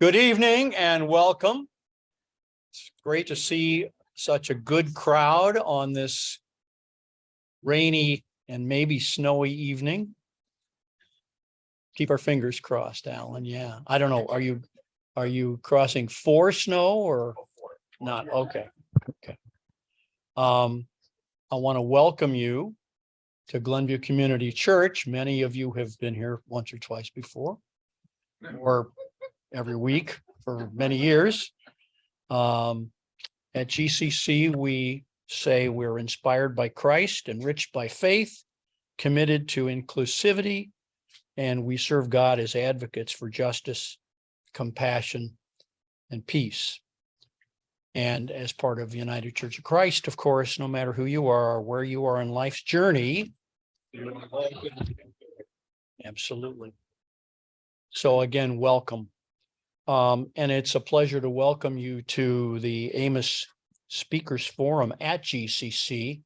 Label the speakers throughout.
Speaker 1: Good evening and welcome. It's great to see such a good crowd on this rainy and maybe snowy evening. Keep our fingers crossed, Alan. Yeah, I don't know. Are you crossing for snow or not? Okay. Okay. I want to welcome you to Glenview Community Church. Many of you have been here once or twice before, or every week for many years. At GCC, we say we're inspired by Christ, enriched by faith, committed to inclusivity, and we serve God as advocates for justice, compassion, and peace. And as part of the United Church of Christ, of course, no matter who you are or where you are in life's journey, absolutely. So again, welcome. And it's a pleasure to welcome you to the Amos Speakers Forum at GCC.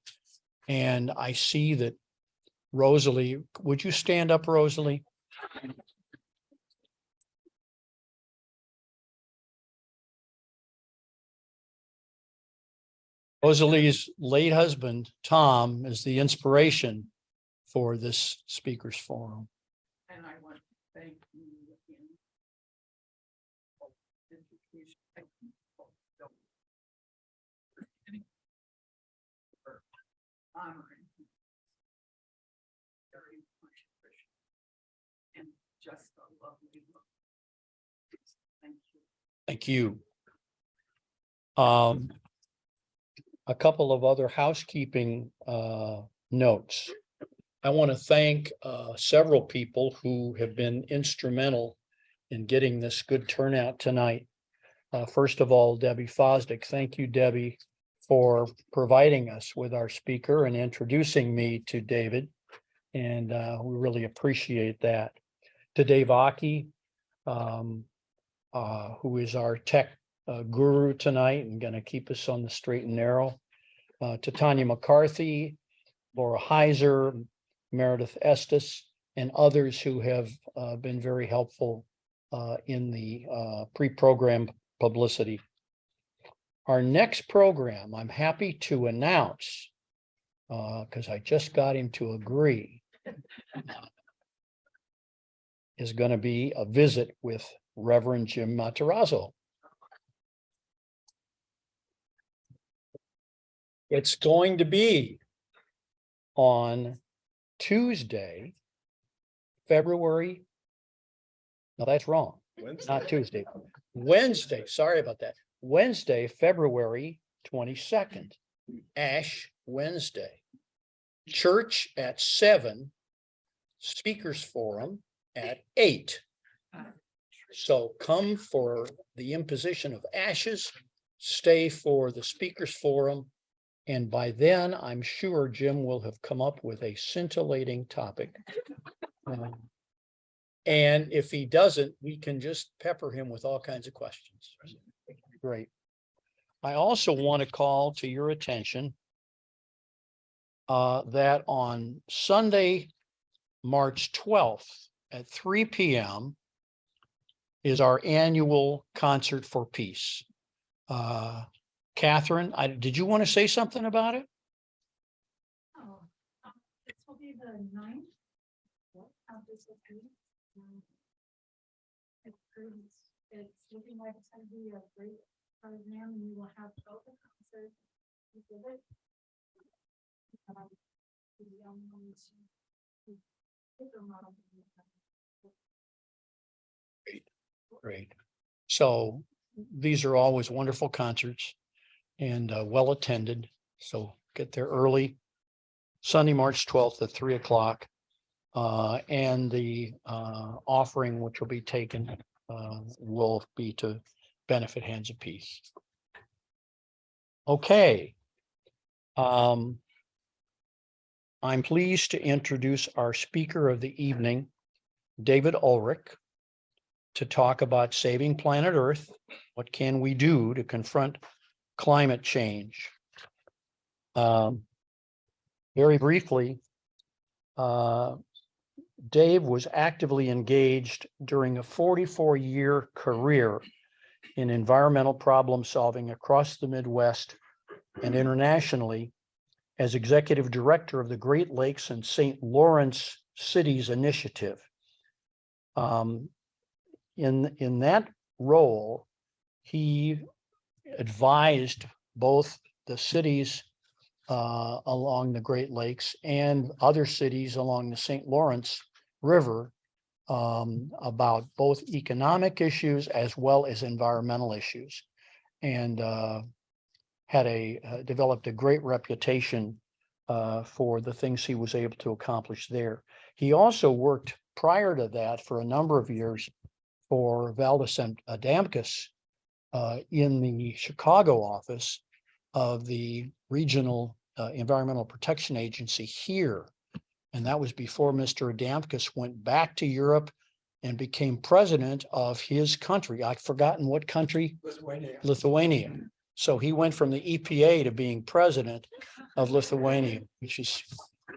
Speaker 1: And I see that Rosalie, would you stand up, Rosalie? Rosalie's late husband, Tom, is the inspiration for this Speakers Forum.
Speaker 2: And I want to thank you again. For honoring him. Very much appreciated. And just a lovely look. Thank you.
Speaker 1: Thank you. A couple of other housekeeping notes. I want to thank several people who have been instrumental in getting this good turnout tonight. First of all, Debbie Fosdick. Thank you, Debbie, for providing us with our speaker and introducing me to David. And we really appreciate that. To Dave Aki, who is our tech guru tonight and going to keep us on the straight and narrow. To Tanya McCarthy, Laura Heiser, Meredith Estes, and others who have been very helpful in the pre-program publicity. Our next program, I'm happy to announce, because I just got him to agree, is going to be a visit with Reverend Jim Matarazzo. It's going to be on Tuesday, February. No, that's wrong. Wednesday. Not Tuesday. Wednesday. Sorry about that. Wednesday, February 22nd. Ash Wednesday. Church at 7. Speakers Forum at 8. So come for the imposition of ashes, stay for the Speakers Forum. And by then, I'm sure Jim will have come up with a scintillating topic. And if he doesn't, we can just pepper him with all kinds of questions. Great. I also want to call to your attention that on Sunday, March 12th at 3 p.m. is our annual Concert for Peace. Catherine, did you want to say something about it?
Speaker 3: Oh, this will be the 9th of this week. It's looking like it's going to be a great program, and we will have both a concert exhibit.
Speaker 1: Great. So these are always wonderful concerts and well attended. So get there early. Sunday, March 12th at 3 o'clock. And the offering, which will be taken, will be to benefit Hands of Peace. Okay. I'm pleased to introduce our speaker of the evening, David Ullrich, to talk about saving planet Earth. What can we do to confront climate change? Very briefly, Dave was actively engaged during a 44-year career in environmental problem solving across the Midwest and internationally as executive director of the Great Lakes and St. Lawrence Cities Initiative. In that role, he advised both the cities along the Great Lakes and other cities along the St. Lawrence River about both economic issues as well as environmental issues, and developed a great reputation for the things he was able to accomplish there. He also worked prior to that for a number of years for Valdez Adamkus in the Chicago office of the Regional Environmental Protection Agency here. And that was before Mr. Adamkus went back to Europe and became president of his country. I've forgotten what country. Lithuania. So he went from the EPA to being president of Lithuania, which is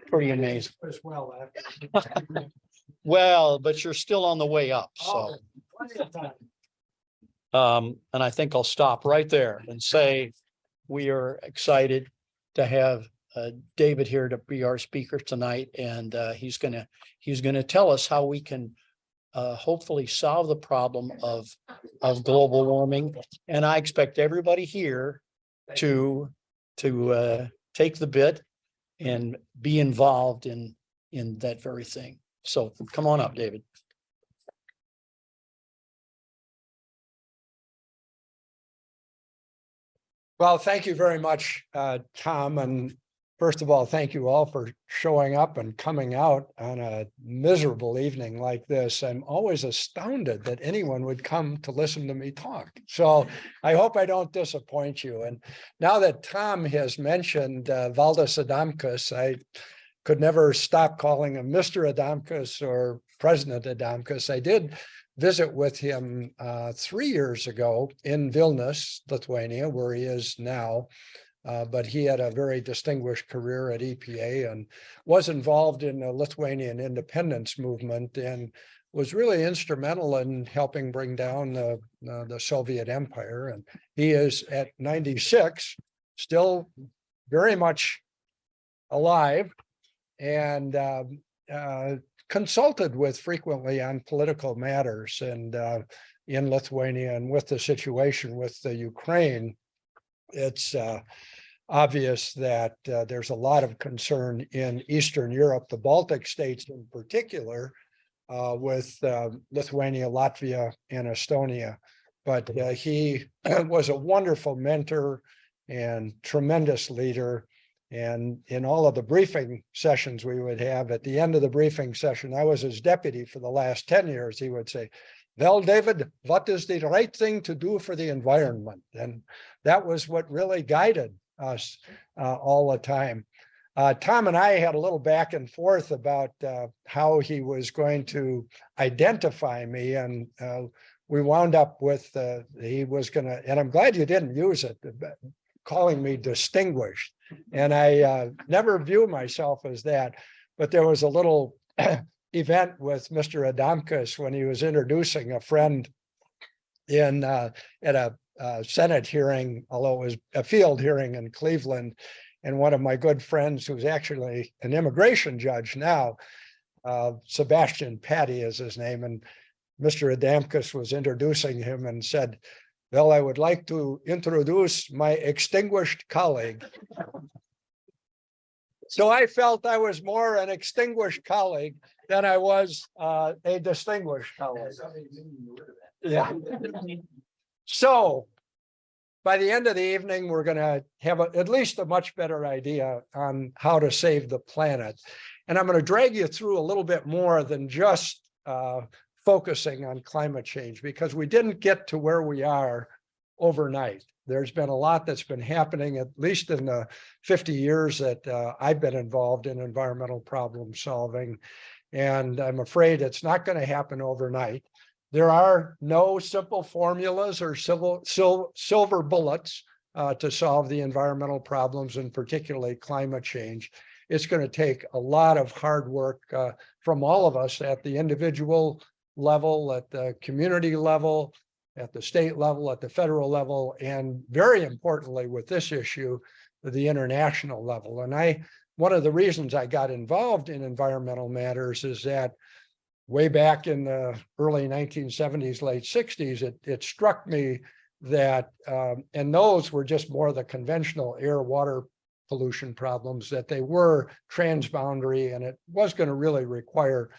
Speaker 1: pretty amazing.
Speaker 4: As well.
Speaker 1: Well, but you're still on the way up, so. And I think I'll stop right there and say we are excited to have David here to be our speaker tonight, and he's gonna tell us how we can hopefully solve the problem of global warming. And I expect everybody here to take the bit and be involved in that very thing. So come on up, David.
Speaker 4: Well, thank you very much, Tom. And first of all, thank you all for showing up and coming out on a miserable evening like this. I'm always astounded that anyone would come to listen to me talk. So I hope I don't disappoint you. And now that Tom has mentioned Valdez Adamkus, I could never stop calling him Mr. Adamkus or President Adamkus. I did visit with him 3 years ago in Vilnius, Lithuania, where he is now. But he had a very distinguished career at EPA and was involved in the Lithuanian independence movement and was really instrumental in helping bring down the Soviet Empire. And he is at 96, still very much alive, and consulted with frequently on political matters. And in Lithuania, and with the situation with the Ukraine, it's obvious that there's a lot of concern in Eastern Europe, the Baltic states in particular, with Lithuania, Latvia, and Estonia. But he was a wonderful mentor and tremendous leader. And in all of the briefing sessions we would have, at the end of the briefing session, I was his deputy for the last 10 years, he would say, "Well, David, what is the right thing to do for the environment?" And that was what really guided us all the time. Tom and I had a little back and forth about how he was going to identify me, and we wound up with he was going to, and I'm glad you didn't use it, calling me distinguished. And I never view myself as that, but there was a little event with Mr. Adamkus when he was introducing a friend in at a Senate hearing, although it was a field hearing in Cleveland. And one of my good friends, who's actually an immigration judge now, Sebastian Patty is his name, and Mr. Adamkus was introducing him and said, "Well, I would like to introduce my extinguished colleague." So I felt I was more an extinguished colleague than I was a distinguished colleague. Yeah. So by the end of the evening, we're going to have at least a much better idea on how to save the planet. And I'm going to drag you through a little bit more than just focusing on climate change, because we didn't get to where we are overnight. There's been a lot that's been happening, at least in the 50 years that I've been involved in environmental problem solving. And I'm afraid it's not going to happen overnight. There are no simple formulas or silver bullets to solve the environmental problems, and particularly climate change. it's going to take a lot of hard work from all of us at the individual level, at the community level, at the state level, at the federal level, and very importantly with this issue, the international level. And one of the reasons I got involved in environmental matters is that way back in the early 1970s, late 60s, it struck me that, and those were just more the conventional air, water pollution problems, that they were transboundary, and it was going to really require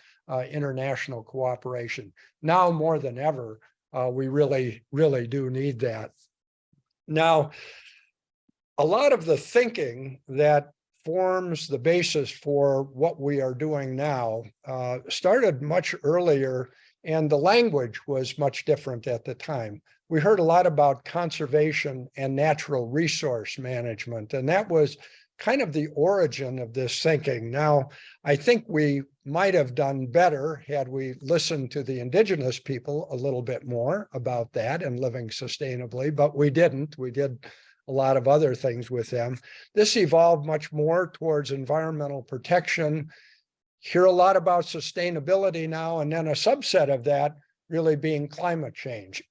Speaker 4: international cooperation. Now more than ever, we really, really do need that. Now, a lot of the thinking that forms the basis for what we are doing now started much earlier, and the language was much different at the time. We heard a lot about conservation and natural resource management, and that was kind of the origin of this thinking. Now, I think we might have done better had we listened to the indigenous people a little bit more about that and living sustainably, but we didn't. We did a lot of other things with them. This evolved much more towards environmental protection. Hear a lot about sustainability now, and then a subset of that really being climate change.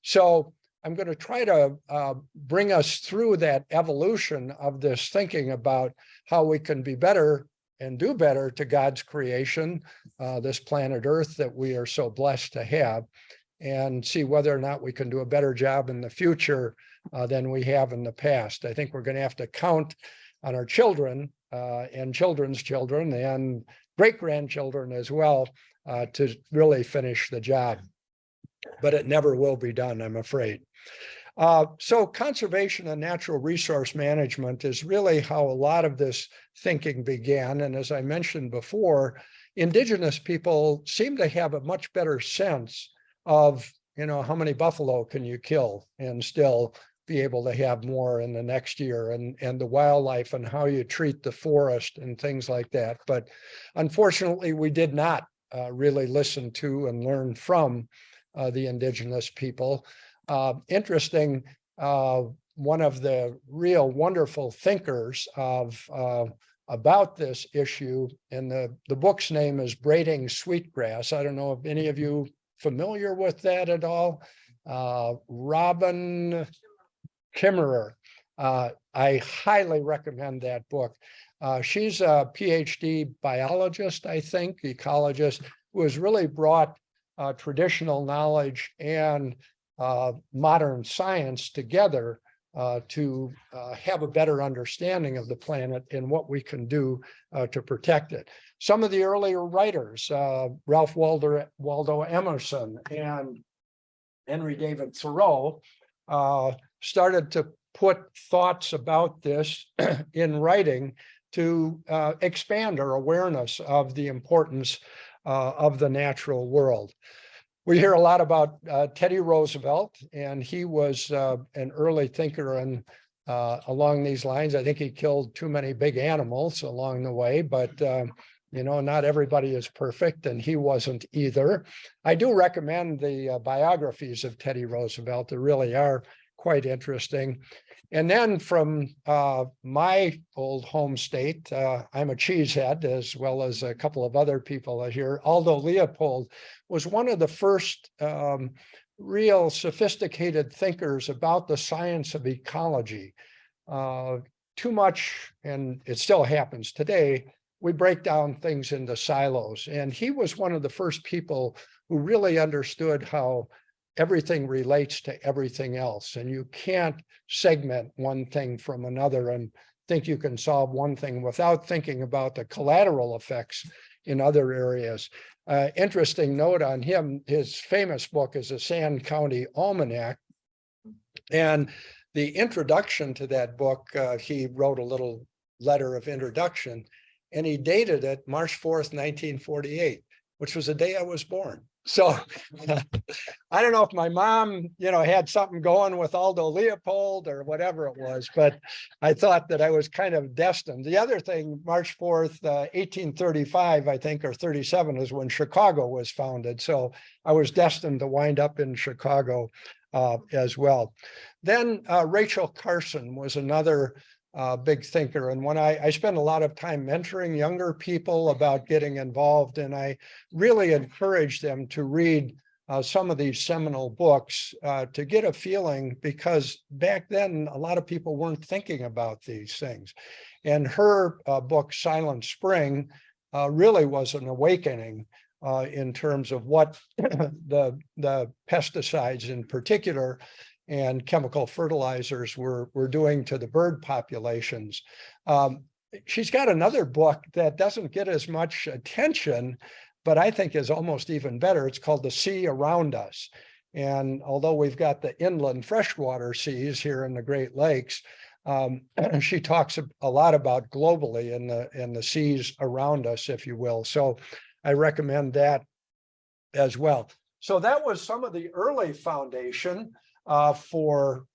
Speaker 4: So I'm going to try to bring us through that evolution of this thinking about how we can be better and do better to God's creation, this planet Earth that we are so blessed to have, and see whether or not we can do a better job in the future than we have in the past. I think we're going to have to count on our children and children's children and great-grandchildren as well to really finish the job. But it never will be done, I'm afraid. So conservation and natural resource management is really how a lot of this thinking began. And as I mentioned before, indigenous people seem to have a much better sense of, how many buffalo can you kill and still be able to have more in the next year, and the wildlife and how you treat the forest and things like that. But unfortunately, we did not really listen to and learn from the indigenous people. Interesting, one of the real wonderful thinkers about this issue, and the book's name is Braiding Sweetgrass. I don't know if any of you familiar with that at all. Robin Kimmerer. I highly recommend that book. She's a PhD biologist, I think, ecologist, who has really brought traditional knowledge and modern science together to have a better understanding of the planet and what we can do to protect it. Some of the earlier writers, Ralph Waldo Emerson and Henry David Thoreau, started to put thoughts about this in writing to expand our awareness of the importance of the natural world. We hear a lot about Teddy Roosevelt, and he was an early thinker and along these lines. I think he killed too many big animals along the way, but not everybody is perfect, and he wasn't either. I do recommend the biographies of Teddy Roosevelt. They really are quite interesting. And then from my old home state, I'm a cheesehead, as well as a couple of other people here. Aldo Leopold was one of the first real sophisticated thinkers about the science of ecology. Too much, and it still happens today, we break down things into silos. And he was one of the first people who really understood how everything relates to everything else. And you can't segment one thing from another and think you can solve one thing without thinking about the collateral effects in other areas. Interesting note on him, his famous book is a Sand County Almanac. And the introduction to that book, he wrote a little letter of introduction, and he dated it March 4th, 1948, which was the day I was born. So I don't know if my mom, had something going with Aldo Leopold or whatever it was, but I thought that I was kind of destined. The other thing, March 4th, 1835, I think, or 37 is when Chicago was founded. So I was destined to wind up in Chicago as well. Then Rachel Carson was another big thinker. And when I spend a lot of time mentoring younger people about getting involved, and I really encourage them to read some of these seminal books to get a feeling, because back then a lot of people weren't thinking about these things. And her book, Silent Spring, really was an awakening in terms of what the pesticides in particular and chemical fertilizers were doing to the bird populations. She's got another book that doesn't get as much attention, but I think is almost even better. It's called The Sea Around Us. And although we've got the inland freshwater seas here in the Great Lakes, she talks a lot about globally in the seas around us, if you will. So I recommend that as well. So that was some of the early foundation for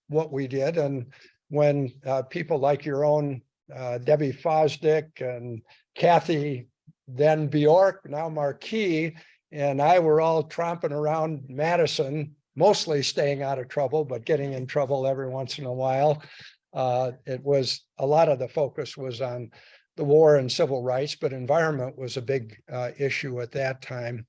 Speaker 4: what we did. And when people like your own Debbie Fosdick and Kathy, then Bjork, now Marquis, and I were all tromping around Madison, mostly staying out of trouble, but getting in trouble every once in a while. It was a lot of the focus was on the war and civil rights, but environment was a big issue at that time.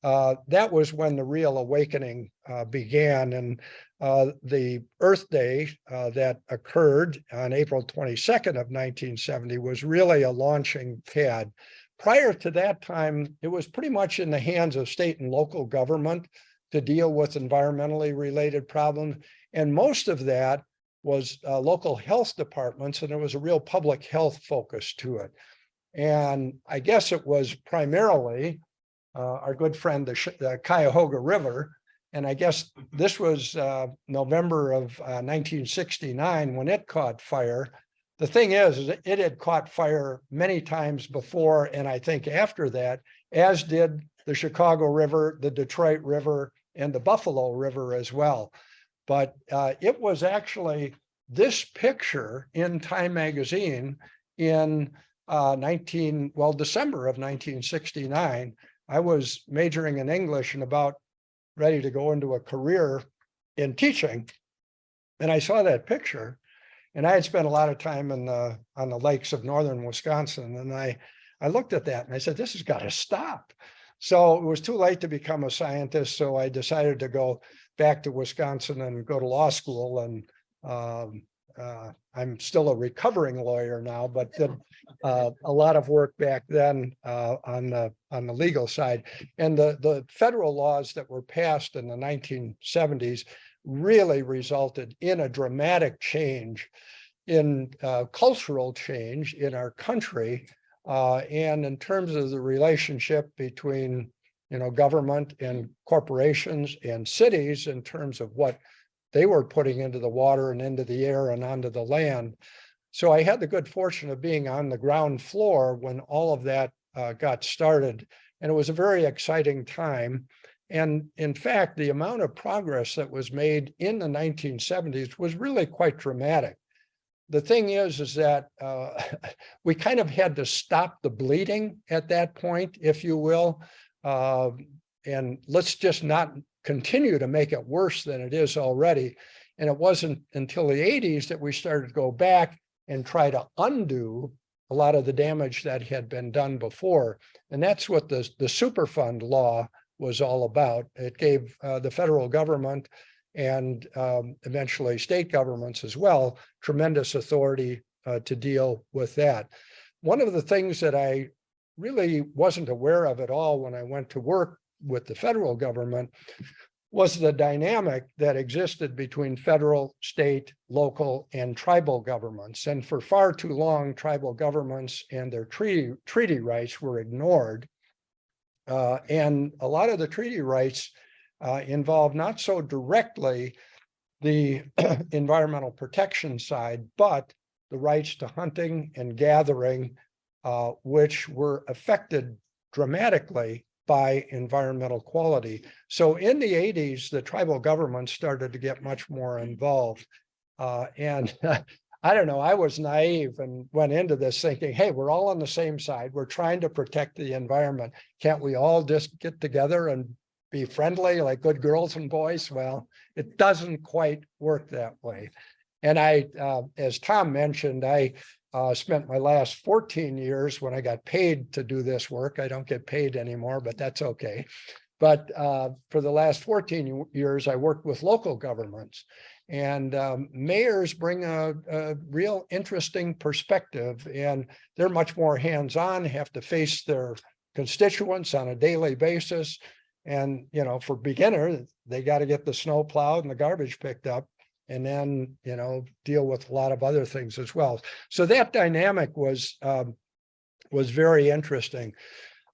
Speaker 4: That was when the real awakening began. And the Earth Day that occurred on April 22nd of 1970 was really a launching pad. Prior to that time, it was pretty much in the hands of state and local government to deal with environmentally related problems. And most of that was local health departments, and there was a real public health focus to it. And I guess it was primarily our good friend, the Cuyahoga River. And I guess this was November of 1969 when it caught fire. The thing is it had caught fire many times before, and I think after that, as did the Chicago River, the Detroit River, and the Buffalo River as well. But it was actually this picture in Time magazine in December of 1969. I was majoring in English and about ready to go into a career in teaching. And I saw that picture, and I had spent a lot of time on the lakes of northern Wisconsin. And I looked at that and I said, this has got to stop. So it was too late to become a scientist. So I decided to go back to Wisconsin and go to law school. And I'm still a recovering lawyer now, but did a lot of work back then on the legal side. And the federal laws that were passed in the 1970s really resulted in a dramatic change in cultural change in our country, and in terms of the relationship between government and corporations and cities in terms of what they were putting into the water and into the air and onto the land. So I had the good fortune of being on the ground floor when all of that got started, and it was a very exciting time. And in fact, the amount of progress that was made in the 1970s was really quite dramatic. The thing is that we kind of had to stop the bleeding at that point, if you will, and let's just not continue to make it worse than it is already. And it wasn't until the 80s that we started to go back and try to undo a lot of the damage that had been done before. And that's what the Superfund law was all about. It gave the federal government and eventually state governments as well tremendous authority to deal with that. One of the things that I really wasn't aware of at all when I went to work with the federal government was the dynamic that existed between federal, state, local, and tribal governments. And for far too long, tribal governments and their treaty rights were ignored. And a lot of the treaty rights involved not so directly the environmental protection side, but the rights to hunting and gathering, which were affected dramatically by environmental quality. So in the 80s, the tribal governments started to get much more involved. And I don't know, I was naive and went into this thinking, hey, we're all on the same side. We're trying to protect the environment. Can't we all just get together and be friendly like good girls and boys? Well, it doesn't quite work that way. And as Tom mentioned, I spent my last 14 years when I got paid to do this work. I don't get paid anymore, but that's okay. But for the last 14 years, I worked with local governments. And mayors bring a real interesting perspective, and they're much more hands-on, have to face their constituents on a daily basis. And, you know, for beginner, they got to get the snow plowed and the garbage picked up, and then, you know, deal with a lot of other things as well. So that dynamic was very interesting.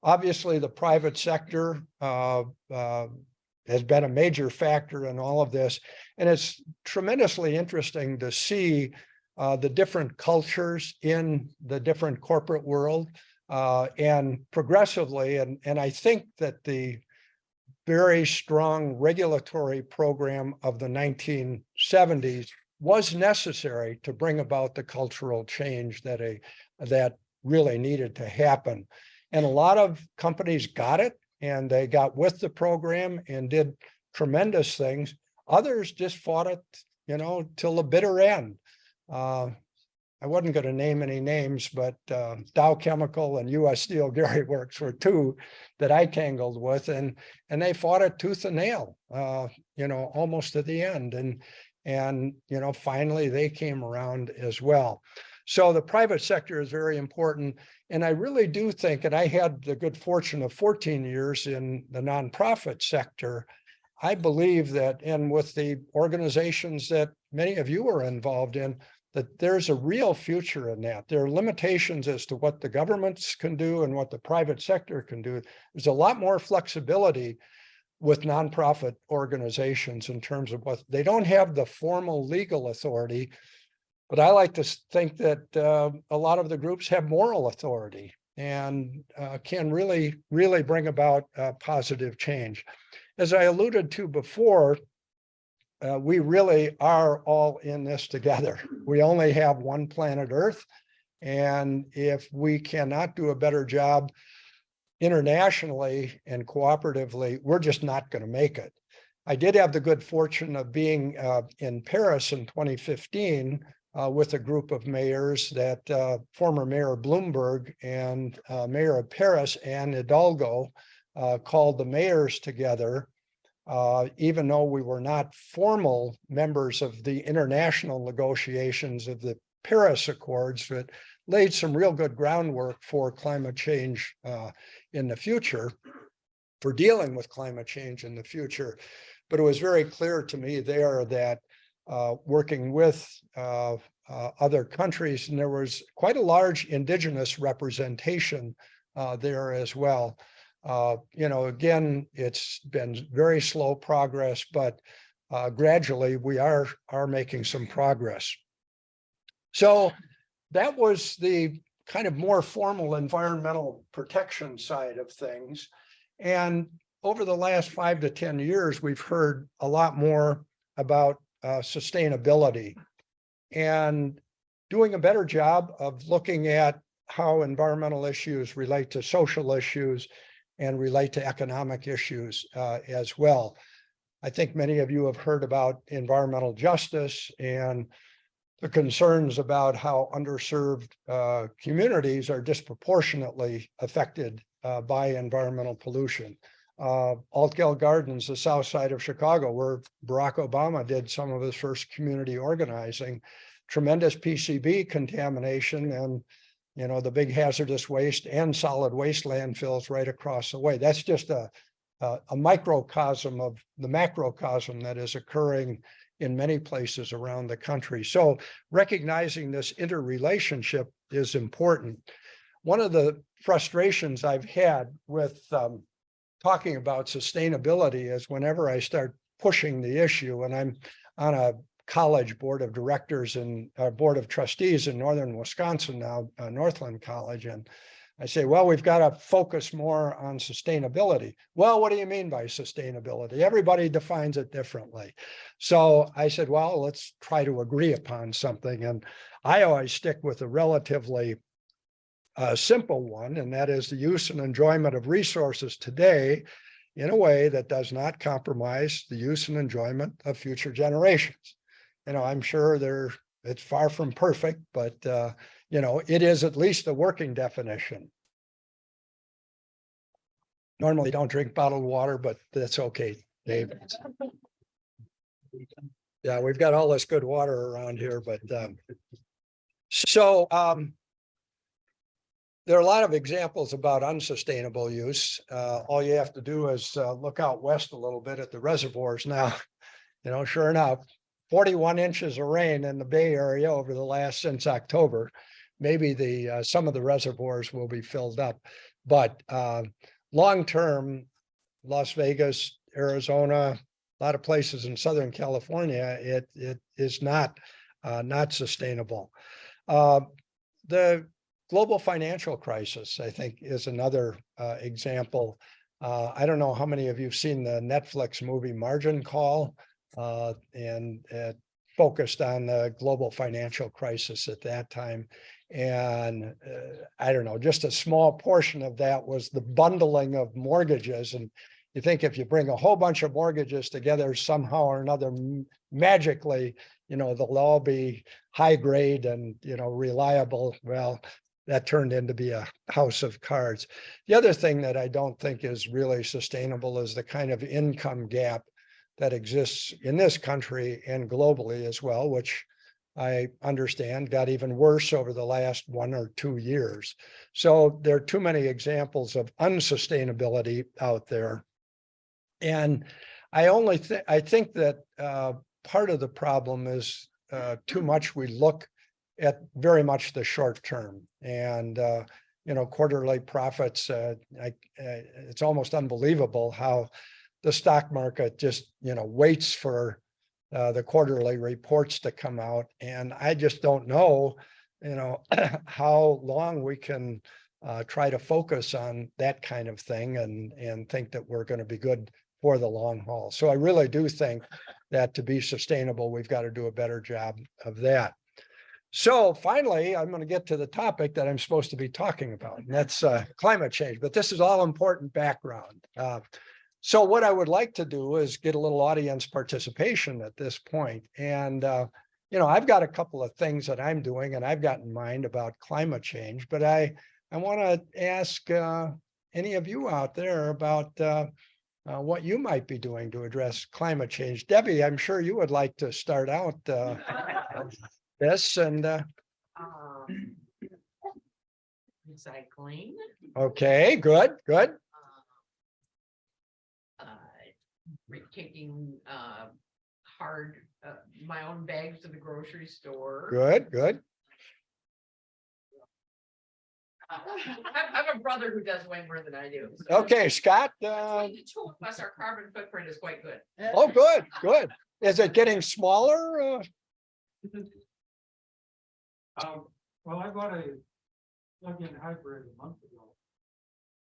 Speaker 4: Obviously, the private sector has been a major factor in all of this. And it's tremendously interesting to see the different cultures in the different corporate world, and progressively. And I think that the very strong regulatory program of the 1970s was necessary to bring about the cultural change that really needed to happen. And a lot of companies got it, and they got with the program and did tremendous things. Others just fought it, you know, till the bitter end. I wasn't going to name any names, but Dow Chemical and U.S. Steel Gary Works were two that I tangled with, and they fought it tooth and nail, you know, almost to the end. And you know, finally they came around as well. So the private sector is very important. And I really do think, and I had the good fortune of 14 years in the nonprofit sector, I believe that, and with the organizations that many of you are involved in, that there's a real future in that. There are limitations as to what the governments can do and what the private sector can do. There's a lot more flexibility with nonprofit organizations in terms of what they don't have the formal legal authority. But I like to think that a lot of the groups have moral authority and can really bring about positive change. As I alluded to before, we really are all in this together. We only have one planet Earth. And if we cannot do a better job internationally and cooperatively, we're just not going to make it. I did have the good fortune of being in Paris in 2015 with a group of mayors that former Mayor Bloomberg and Mayor of Paris, Anne Hidalgo, called the mayors together, even though we were not formal members of the international negotiations of the Paris Accords, that laid some real good groundwork for climate change in the future, for dealing with climate change in the future. But it was very clear to me there that working with other countries, and there was quite a large indigenous representation there as well. You know, again, it's been very slow progress, but gradually we are making some progress. So that was the kind of more formal environmental protection side of things. And over the last 5 to 10 years, we've heard a lot more about sustainability and doing a better job of looking at how environmental issues relate to social issues and relate to economic issues as well. I think many of you have heard about environmental justice and the concerns about how underserved communities are disproportionately affected by environmental pollution. Altgeld Gardens, the south side of Chicago, where Barack Obama did some of his first community organizing, tremendous PCB contamination, and you know, the big hazardous waste and solid waste landfills right across the way. That's just a microcosm of the macrocosm that is occurring in many places around the country. So recognizing this interrelationship is important. One of the frustrations I've had with talking about sustainability is whenever I start pushing the issue, and I'm on a college board of directors and board of trustees in northern Wisconsin now, Northland College, and I say, well, we've got to focus more on sustainability. Well, what do you mean by sustainability? Everybody defines it differently. So I said, well, let's try to agree upon something. And I always stick with a relatively simple one, and that is the use and enjoyment of resources today in a way that does not compromise the use and enjoyment of future generations. I'm sure it's far from perfect, but, it is at least a working definition. Normally don't drink bottled water, but that's okay, Dave. Yeah, we've got all this good water around here, but, there are a lot of examples about unsustainable use. All you have to do is look out west a little bit at the reservoirs now. Sure enough, 41 inches of rain in the Bay Area since October. Maybe some of the reservoirs will be filled up, but long-term, Las Vegas, Arizona, a lot of places in Southern California, it is not sustainable. The global financial crisis, I think, is another example. I don't know how many of you have seen the Netflix movie Margin Call, and focused on the global financial crisis at that time. And I don't know, just a small portion of that was the bundling of mortgages. And you think if you bring a whole bunch of mortgages together somehow or another, magically, they'll all be high grade and, reliable. Well, that turned into be a house of cards. The other thing that I don't think is really sustainable is the kind of income gap that exists in this country and globally as well, which I understand got even worse over the last 1 or 2 years. So there are too many examples of unsustainability out there. And I think that part of the problem is too much we look at very much the short term, and quarterly profits. It's almost unbelievable how the stock market just waits for the quarterly reports to come out, and I just don't know how long we can try to focus on that kind of thing and think that we're going to be good for the long haul. So I really do think that to be sustainable, we've got to do a better job of that. So finally, I'm going to get to the topic that I'm supposed to be talking about, and that's climate change. But this is all important background. So what I would like to do is get a little audience participation at this point. And, I've got a couple of things that I'm doing and I've got in mind about climate change, but I want to ask any of you out there about what you might be doing to address climate change. Debbie, I'm sure you would like to start out this and
Speaker 2: Recycling.
Speaker 4: okay, good.
Speaker 2: Taking my own bags to the grocery store.
Speaker 4: Good.
Speaker 2: I have a brother who does way more than I do. So
Speaker 4: Okay, Scott.
Speaker 2: between the two of us, our carbon footprint is quite good.
Speaker 4: Oh, good. Is it getting smaller?
Speaker 5: Well, I bought a plug-in hybrid a month ago.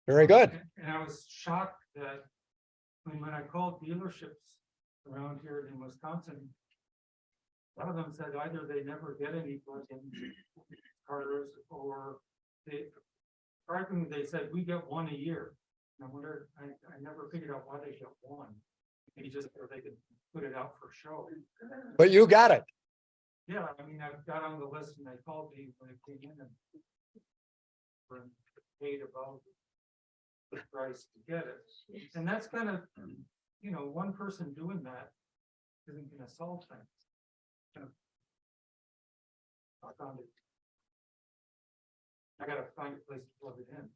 Speaker 4: Very good.
Speaker 5: And I was shocked that when I called dealerships around here in Wisconsin, a lot of them said either they never get any plug-in cars, or they said we get one a year. And I wonder, I never figured out why they get one. Maybe just so they could put it out for show.
Speaker 4: But you got it.
Speaker 5: Yeah, I mean, I've got on the list and they called me when they came in and paid about the price to get it. And that's kind of, one person doing that isn't gonna solve things. I found it. I gotta find a place to plug it in.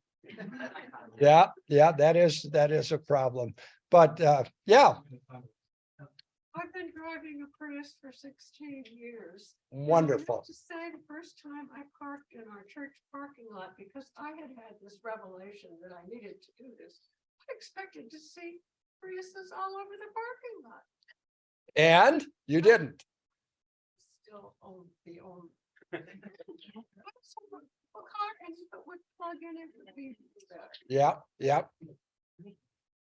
Speaker 4: Yeah, that is a problem. But yeah,
Speaker 3: I've been driving a Prius for 16 years.
Speaker 4: wonderful.
Speaker 3: I have to say, the first time I parked in our church parking lot, because I had this revelation that I needed to do this, I expected to see Priuses all over the parking lot.
Speaker 4: And you didn't.
Speaker 3: Still own the own. A car, and if it would plug in, it would be better.
Speaker 4: Yeah.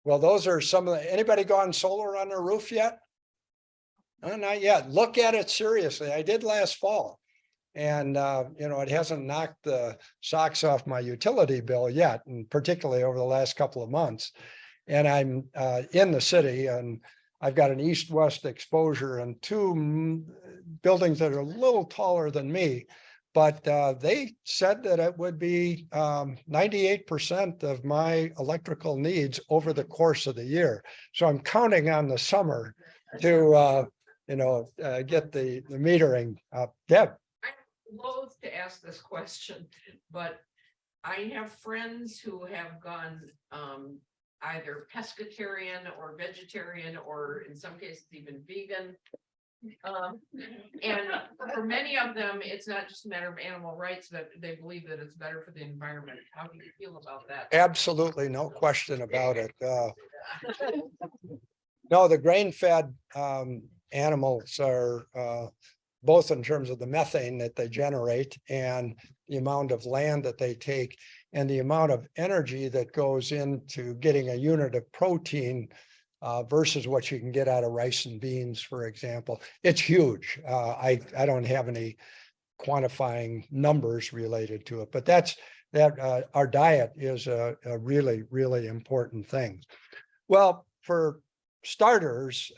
Speaker 4: Well, those are some of anybody gone solar on their roof yet? Not yet. Look at it seriously. I did last fall. And, it hasn't knocked the socks off my utility bill yet, and particularly over the last couple of months. And I'm in the city, and I've got an east-west exposure and two buildings that are a little taller than me. But they said that it would be 98% of my electrical needs over the course of the year. So I'm counting on the summer to, get the metering up. Deb.
Speaker 2: I'm loath to ask this question, but I have friends who have gone either pescatarian or vegetarian, or in some cases even vegan. And for many of them, it's not just a matter of animal rights, but they believe that it's better for the environment. How do you feel about that?
Speaker 4: Absolutely, no question about it. No, the grain-fed animals are both in terms of the methane that they generate and the amount of land that they take and the amount of energy that goes into getting a unit of protein versus what you can get out of rice and beans, for example. It's huge. I don't have any quantifying numbers related to it, but our diet is a really, really important thing. Well, for starters,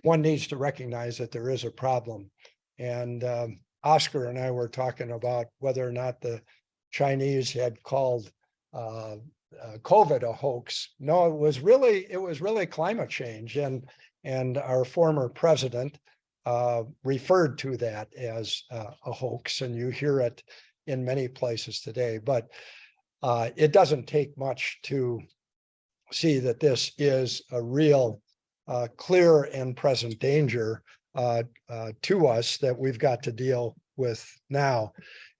Speaker 4: one needs to recognize that there is a problem. And Oscar and I were talking about whether or not the Chinese had called COVID a hoax. No, it was really climate change, and our former president referred to that as a hoax, and you hear it in many places today. But it doesn't take much to see that this is a real clear and present danger to us that we've got to deal with now.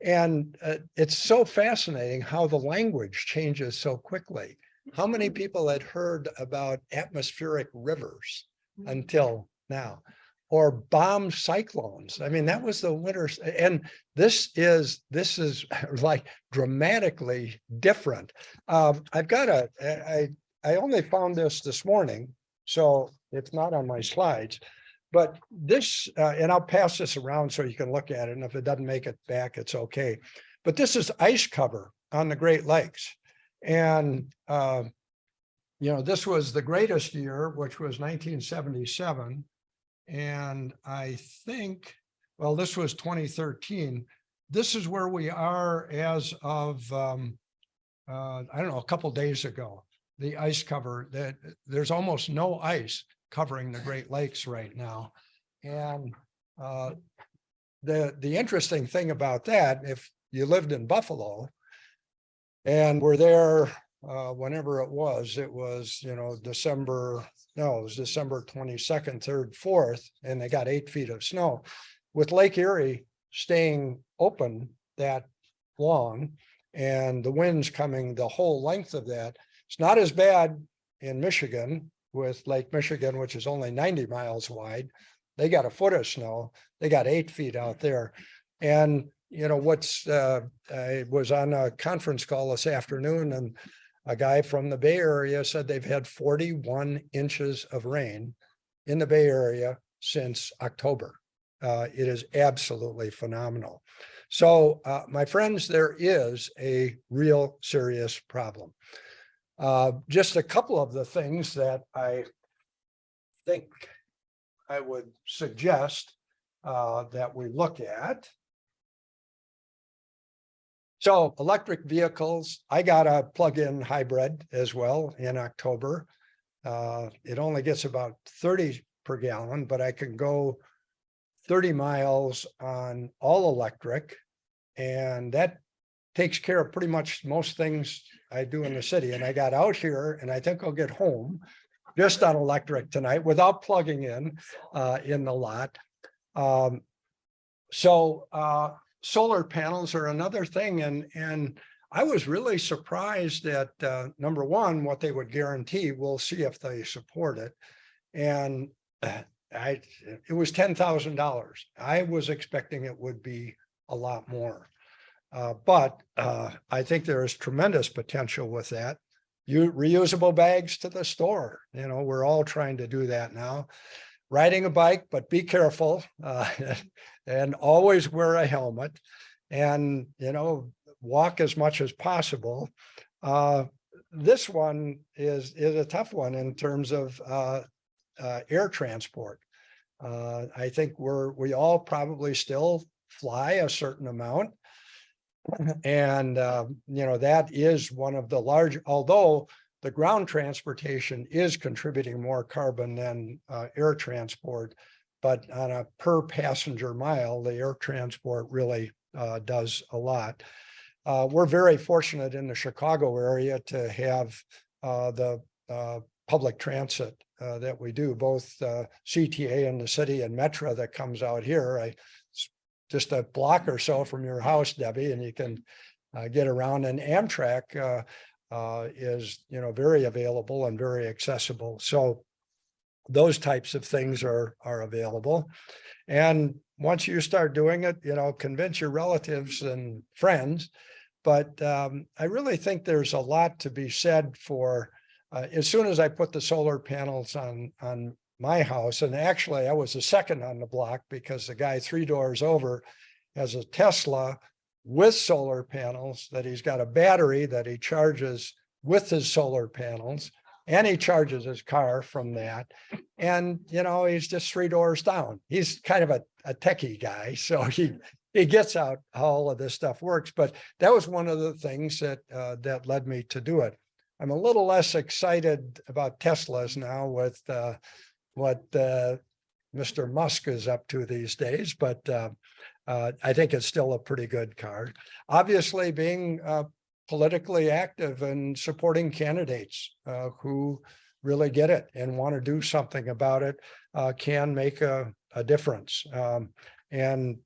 Speaker 4: And it's so fascinating how the language changes so quickly. How many people had heard about atmospheric rivers until now? Or bomb cyclones? I mean, that was the winter. And this is like dramatically different. I've got I only found this morning, so it's not on my slides. But this, and I'll pass this around so you can look at it. And if it doesn't make it back, it's okay. But this is ice cover on the Great Lakes. And, this was the greatest year, which was 1977. And I think, well, this was 2013. This is where we are as of, I don't know, a couple of days ago. The ice cover, that there's almost no ice covering the Great Lakes right now. And the interesting thing about that, if you lived in Buffalo and were there whenever it was December 22nd, 3rd, 4th, and they got 8 feet of snow. With Lake Erie staying open that long and the winds coming the whole length of that, it's not as bad in Michigan with Lake Michigan, which is only 90 miles wide. They got a foot of snow. They got 8 feet out there. And, I was on a conference call this afternoon, and a guy from the Bay Area said they've had 41 inches of rain in the Bay Area since October. It is absolutely phenomenal. So, my friends, there is a real serious problem. Just a couple of the things that I think I would suggest that we look at. So electric vehicles, I got a plug-in hybrid as well in October. It only gets about 30 per gallon, but I can go 30 miles on all electric. And that takes care of pretty much most things I do in the city. And I got out here, and I think I'll get home just on electric tonight without plugging in the lot. Solar panels are another thing. And I was really surprised at number one, what they would guarantee. We'll see if they support it. And it was $10,000. I was expecting it would be a lot more. But I think there is tremendous potential with that. Reusable bags to the store. We're all trying to do that now. Riding a bike, but be careful and always wear a helmet, and walk as much as possible. this one is a tough one in terms of air transport. I think we all probably still fly a certain amount. And, that is one of the large, although the ground transportation is contributing more carbon than air transport. But on a per passenger mile, the air transport really does a lot. We're very fortunate in the Chicago area to have the public transit that we do, both CTA in the city and Metra that comes out here. Just a block or so from your house, Debbie, and you can get around. And Amtrak is, very available and very accessible. So those types of things are available. And once you start doing it, convince your relatives and friends. But I really think there's a lot to be said for, as soon as I put the solar panels on my house, and actually I was the second on the block because the guy 3 doors over has a Tesla with solar panels, that he's got a battery that he charges with his solar panels, and he charges his car from that. And, he's just 3 doors down. He's kind of a techie guy. So he gets out how all of this stuff works. But that was one of the things that led me to do it. I'm a little less excited about Teslas now with what Mr. Musk is up to these days, but I think it's still a pretty good car. Obviously, being politically active and supporting candidates who really get it and want to do something about it can make a difference. And,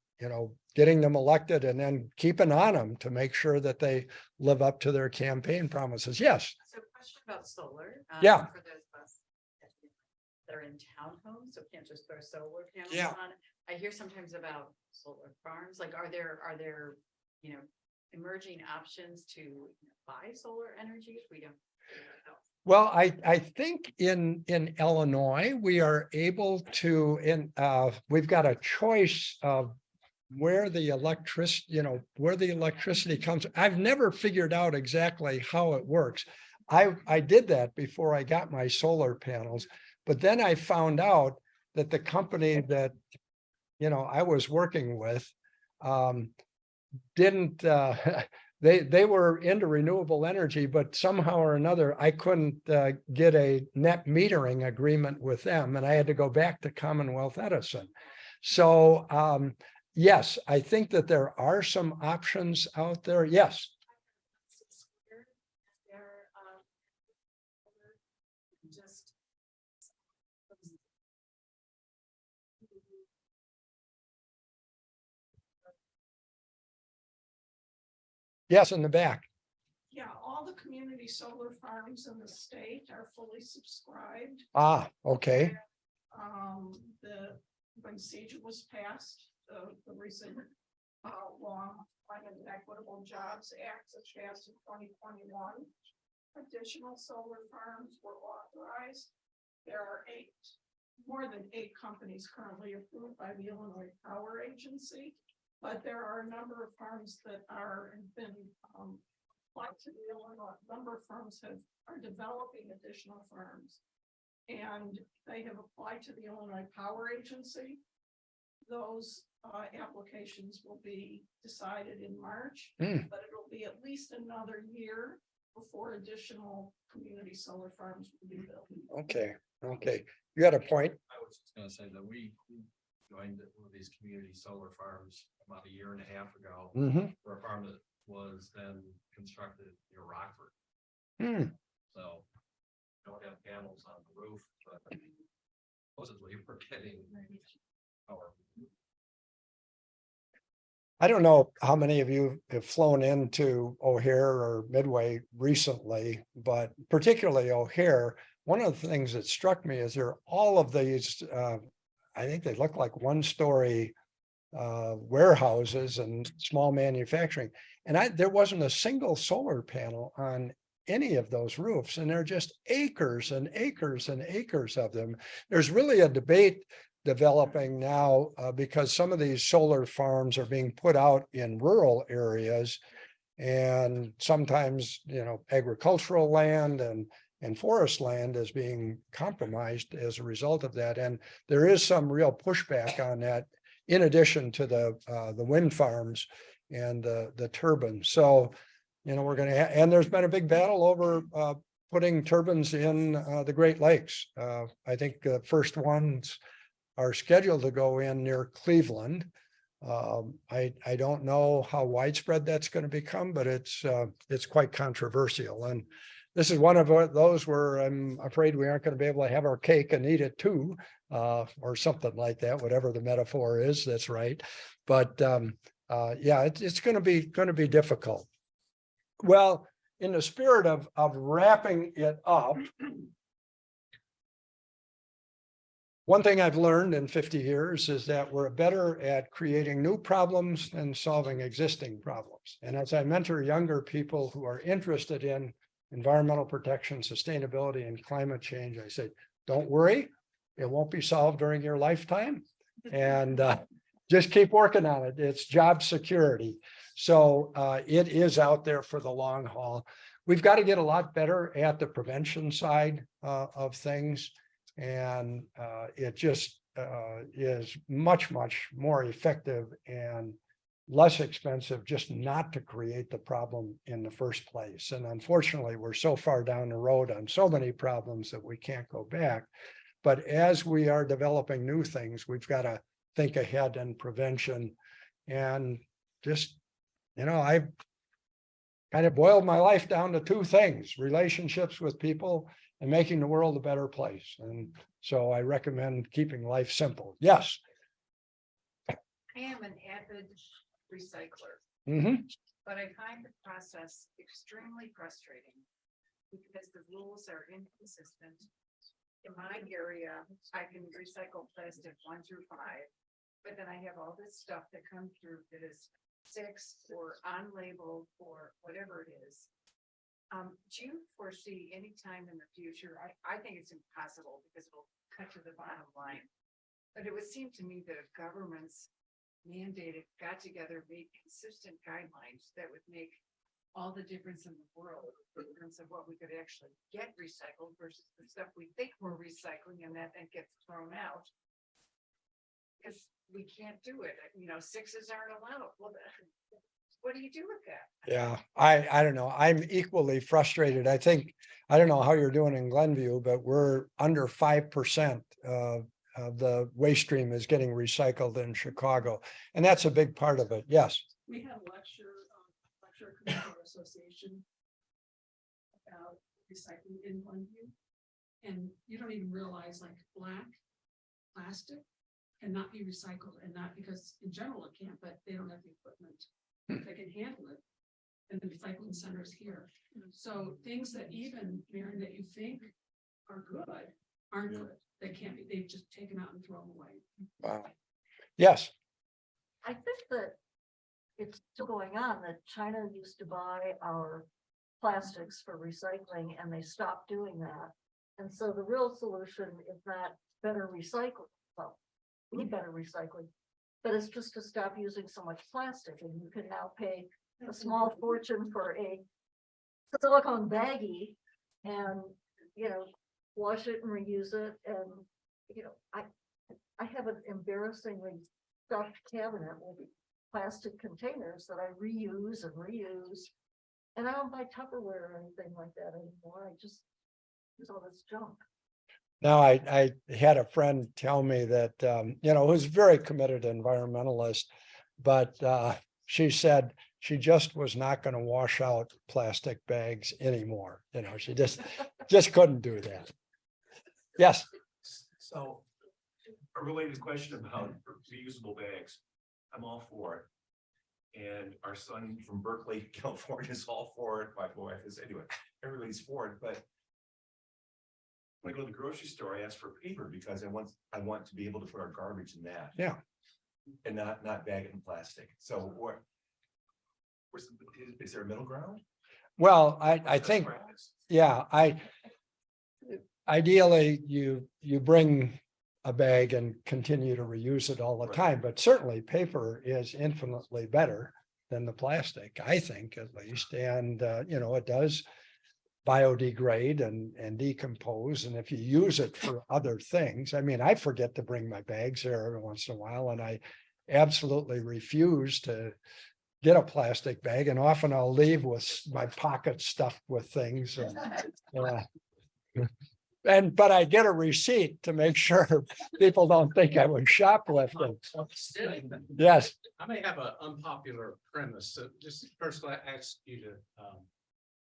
Speaker 4: getting them elected and then keeping on them to make sure that they live up to their campaign promises. Yes.
Speaker 6: So question about solar.
Speaker 4: Yeah.
Speaker 6: For those of us that are in townhomes, so can't just throw solar panels
Speaker 4: Yeah.
Speaker 6: on. I hear sometimes about solar farms, like are there, emerging options to buy solar energy if we don't know?
Speaker 4: Well, I think in Illinois, we are able to, we've got a choice of where the electricity comes. I've never figured out exactly how it works. I did that before I got my solar panels, but then I found out that the company that, I was working with, didn't, they were into renewable energy, but somehow or another, I couldn't get a net metering agreement with them, and I had to go back to Commonwealth Edison. So, yes, I think that there are some options out there. Yes.
Speaker 6: Just
Speaker 4: Yes, in the back.
Speaker 3: Yeah, all the community solar farms in the state are fully subscribed.
Speaker 4: Ah, okay.
Speaker 3: When CEJA was passed, the recent law, Climate and Equitable Jobs Act, which passed in 2021, additional solar farms were authorized. There are more than 8 companies currently approved by the Illinois Power Agency, but there are a number of farms that been applied to the Illinois. A number of firms are developing additional farms, and they have applied to the Illinois Power Agency. Those applications will be decided in March, but it'll be at least another year before additional community solar farms will be built.
Speaker 4: Okay. You got a point.
Speaker 7: I was just gonna say that we joined one of these community solar farms about 1.5 years ago. For a farm that was then constructed near Rockford. So don't have panels on the roof, but supposedly we're getting power.
Speaker 4: I don't know how many of you have flown into O'Hare or Midway recently, but particularly O'Hare, one of the things that struck me is there are all of these, I think they look like 1-story warehouses and small manufacturing. And there wasn't a single solar panel on any of those roofs, and there are just acres and acres and acres of them. There's really a debate developing now because some of these solar farms are being put out in rural areas, And sometimes, agricultural land and forest land is being compromised as a result of that. And there is some real pushback on that, in addition to the wind farms and the turbines. So, we're gonna, and there's been a big battle over putting turbines in the Great Lakes. I think the first ones are scheduled to go in near Cleveland. I don't know how widespread that's going to become, but it's quite controversial. And this is one of those where I'm afraid we aren't going to be able to have our cake and eat it too, or something like that, whatever the metaphor is, that's right. But yeah, it's going to be difficult. Well, in the spirit of wrapping it up, one thing I've learned in 50 years is that we're better at creating new problems than solving existing problems. And as I mentor younger people who are interested in environmental protection, sustainability, and climate change, I say, don't worry, it won't be solved during your lifetime. And just keep working on it. It's job security. So it is out there for the long haul. We've got to get a lot better at the prevention side of things. And it just is much, much more effective and less expensive just not to create the problem in the first place. And unfortunately, we're so far down the road on so many problems that we can't go back. But as we are developing new things, we've got to think ahead in prevention. And just, I've kind of boiled my life down to two things: relationships with people and making the world a better place. And so I recommend keeping life simple. Yes.
Speaker 6: I am an avid recycler, but I find the process extremely frustrating because the rules are inconsistent. In my area, I can recycle plastic 1 through 5, but then I have all this stuff that comes through that is 6 or unlabeled or whatever it is. Do you foresee any time in the future? I think it's impossible because it'll cut to the bottom line. But it would seem to me that if governments mandated, got together, made consistent guidelines that would make all the difference in the world in terms of what we could actually get recycled versus the stuff we think we're recycling and that then gets thrown out. Because we can't do it. 6s aren't allowed. Well, what do you do with that?
Speaker 4: Yeah, I don't know. I'm equally frustrated. I don't know how you're doing in Glenview, but we're under 5% of the waste stream is getting recycled in Chicago. And that's a big part of it. Yes.
Speaker 3: We had a lecture committee association about recycling in Glenview. And you don't even realize, like, black plastic cannot be recycled, and not because in general it can't, but they don't have the equipment that can handle it. And the recycling centers here. So things that even, Mary, that you think are good, aren't good. They can't be, they've just taken out and thrown away.
Speaker 4: Wow. Yes.
Speaker 8: I think that it's still going on, that China used to buy our plastics for recycling and they stopped doing that. And so the real solution is not better recycling. Well, we need better recycling, but it's just to stop using so much plastic, and you can now pay a small fortune for a silicone baggie and, wash it and reuse it. And, I have an embarrassingly stuffed cabinet with plastic containers that I reuse. And I don't buy Tupperware or anything like that anymore. I just use all this junk.
Speaker 4: Now, I had a friend tell me that, who's very committed environmentalist, but she said she just was not going to wash out plastic bags anymore. She just couldn't do that. Yes.
Speaker 9: So a related question about reusable bags. I'm all for it. And our son from Berkeley, California is all for it. My wife is, anyway, everybody's for it. But when I go to the grocery store, I ask for paper because I want to be able to put our garbage in that.
Speaker 4: Yeah.
Speaker 9: And not bag it in plastic. So is there a middle ground?
Speaker 4: Well, I think, yeah, ideally you bring a bag and continue to reuse it all the time, but certainly paper is infinitely better. than the plastic, I think at least. And, it does biodegrade and decompose. And if you use it for other things, I mean, I forget to bring my bags there every once in a while, and I absolutely refuse to get a plastic bag. And often I'll leave with my pocket stuffed with things. But I get a receipt to make sure people don't think I was shoplifting. Yes.
Speaker 10: I may have an unpopular premise, so just first I ask you to